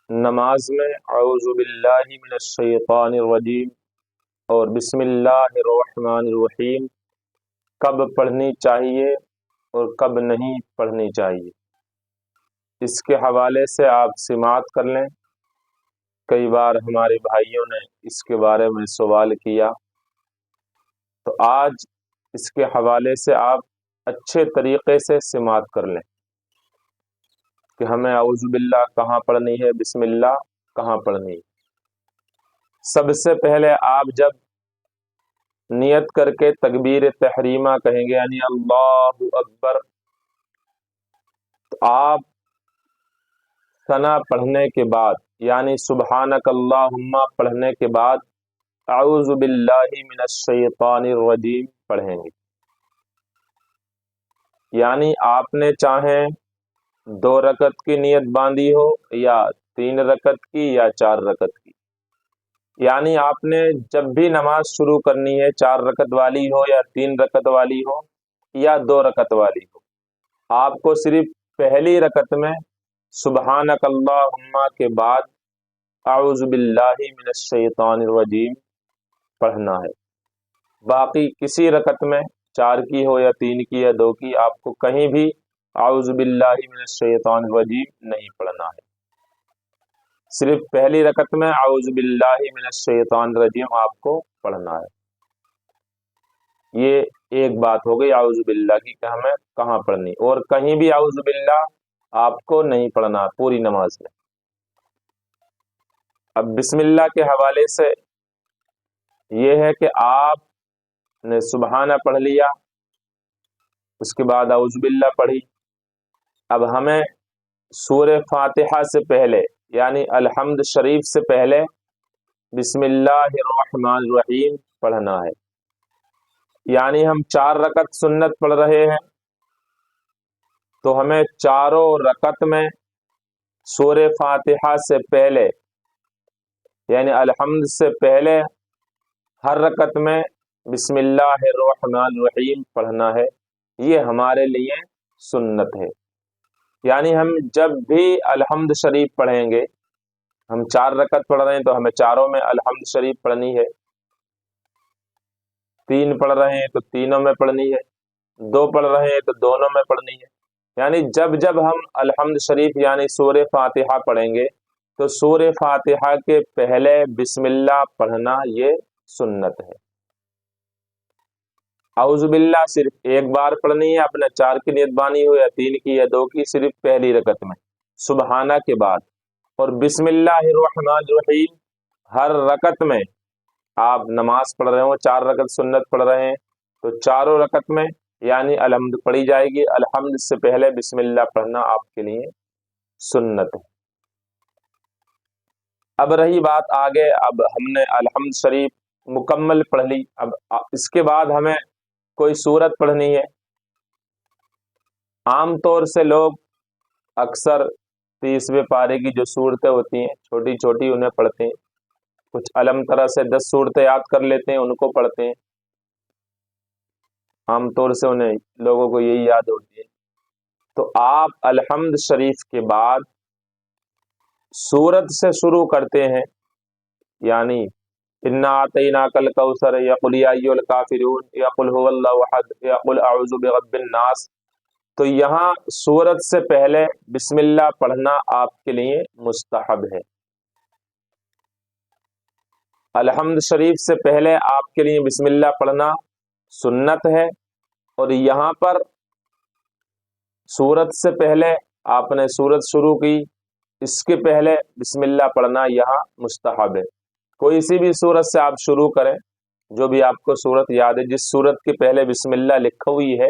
نماز میں اعوذ باللہ من الشیطان الرجیم اور بسم اللہ الرحمن الرحیم کب پڑھنی چاہیے اور کب نہیں پڑھنی چاہیے، اس کے حوالے سے آپ سماعت کر لیں۔ کئی بار ہمارے بھائیوں نے اس کے بارے میں سوال کیا، تو آج اس کے حوالے سے آپ اچھے طریقے سے سماعت کر لیں کہ ہمیں اعوذ باللہ کہاں پڑھنی ہے، بسم اللہ کہاں پڑھنی ہے۔ سب سے پہلے آپ جب نیت کر کے تکبیر تحریمہ کہیں گے یعنی اللہ اکبر، تو آپ ثنا پڑھنے کے بعد یعنی سبحانک اللہم پڑھنے کے بعد اعوذ باللہ من الشیطان الرجیم پڑھیں گے۔ یعنی آپ نے چاہیں 2 رکعت کی نیت باندھی ہو یا 3 رکعت کی یا 4 رکعت کی، یعنی آپ نے جب بھی نماز شروع کرنی ہے 4 رکعت والی ہو یا 3 رکعت والی ہو یا 2 رکعت والی ہو، آپ کو صرف پہلی رکعت میں سبحانک اللہم کے بعد اعوذ باللہ من الشیطان الرجیم پڑھنا ہے۔ باقی کسی رکعت میں 4 کی ہو یا 3 کی یا 2 کی، آپ کو کہیں بھی اعوذ باللہ من الشیطان الرجیم نہیں پڑھنا ہے۔ صرف پہلی رکعت میں اعوذ باللہ من الشیطان الرجیم آپ کو پڑھنا ہے۔ یہ ایک بات ہو گئی اعوذ باللہ کی کہ ہمیں کہاں پڑھنی، اور کہیں بھی اعوذ باللہ آپ کو نہیں پڑھنا پوری نماز میں۔ اب بسم اللہ کے حوالے سے یہ ہے کہ آپ نے سبحانہ پڑھ لیا، اس کے بعد اعوذ باللہ پڑھی۔ اب ہمیں سورہ فاتحہ سے پہلے یعنی الحمد شریف سے پہلے بسم اللہ الرحمن الرحیم پڑھنا ہے۔ یعنی ہم 4 رکعت سنت پڑھ رہے ہیں تو ہمیں چاروں رکعت میں سورہ فاتحہ سے پہلے یعنی الحمد سے پہلے ہر رکعت میں بسم اللہ الرحمن الرحیم پڑھنا ہے۔ یہ ہمارے لیے سنت ہے۔ یعنی ہم جب بھی الحمد شریف پڑھیں گے، ہم 4 رکعت پڑھ رہے ہیں تو ہمیں چاروں میں الحمد شریف پڑھنی ہے، 3 پڑھ رہے ہیں تو تینوں میں پڑھنی ہے، 2 پڑھ رہے ہیں تو دونوں میں پڑھنی ہے۔ یعنی جب جب ہم الحمد شریف یعنی سورہ فاتحہ پڑھیں گے تو سورہ فاتحہ کے پہلے بسم اللہ پڑھنا یہ سنت ہے۔ اعوذ باللہ صرف ایک بار پڑھنی ہے، اپنے 4 کی نیت بانی ہو یا 3 کی یا 2 کی، صرف پہلی رکعت میں سبحانہ کے بعد، اور بسم اللہ الرحمن الرحیم ہر رکعت میں آپ نماز پڑھ رہے ہوں، 4 رکعت سنت پڑھ رہے ہیں تو چاروں رکعت میں یعنی الحمد پڑھی جائے گی، الحمد سے پہلے بسم اللہ پڑھنا آپ کے لیے سنت ہے۔ اب رہی بات آگے، اب ہم نے الحمد شریف مکمل پڑھ لی، اب اس کے بعد ہمیں کوئی سورت پڑھنی ہے۔ عام طور سے لوگ اکثر 30ویں پارے کی جو صورتیں ہوتی ہیں چھوٹی چھوٹی انہیں پڑھتے ہیں، کچھ علم طرح سے 10 صورتیں یاد کر لیتے ہیں ان کو پڑھتے ہیں، عام طور سے انہیں لوگوں کو یہی یاد ہوتی ہے۔ تو آپ الحمد شریف کے بعد سورت سے شروع کرتے ہیں، یعنی انا اعطیناک الکوثر یا قل یا ایھا الکافرون یا قل ھو اللہ احد یا قل اعوذ برب الناس، تو یہاں سورت سے پہلے بسم اللہ پڑھنا آپ کے لیے مستحب ہے۔ الحمد شریف سے پہلے آپ کے لیے بسم اللہ پڑھنا سنت ہے، اور یہاں پر سورت سے پہلے آپ نے سورت شروع کی، اس کے پہلے بسم اللہ پڑھنا یہاں مستحب ہے۔ کوئی سی بھی سورت سے آپ شروع کریں، جو بھی آپ کو سورت یاد ہے، جس سورت کے پہلے بسم اللہ لکھا ہوئی ہے،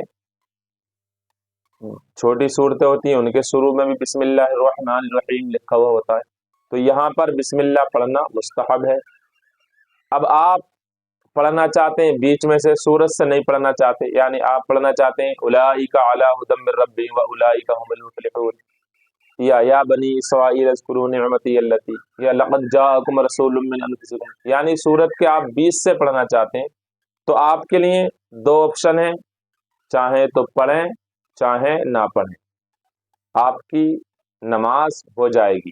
چھوٹی صورتیں ہوتی ہیں ان کے شروع میں بھی بسم اللہ الرحمن الرحیم لکھا ہوا ہوتا ہے، تو یہاں پر بسم اللہ پڑھنا مستحب ہے۔ اب آپ پڑھنا چاہتے ہیں بیچ میں سے سورت سے نہیں پڑھنا چاہتے، یعنی آپ پڑھنا چاہتے ہیں اولئک علی ھدی من ربہم واولئک هم المفلحون، یا بنی اسرائیل اذکروا نعمتی التی، یا لقد جاءکم رسول من انفسکم، یعنی سورت کے آپ 20 سے پڑھنا چاہتے ہیں تو آپ کے لیے 2 آپشن ہیں، چاہیں تو پڑھیں چاہیں نہ پڑھیں، آپ کی نماز ہو جائے گی۔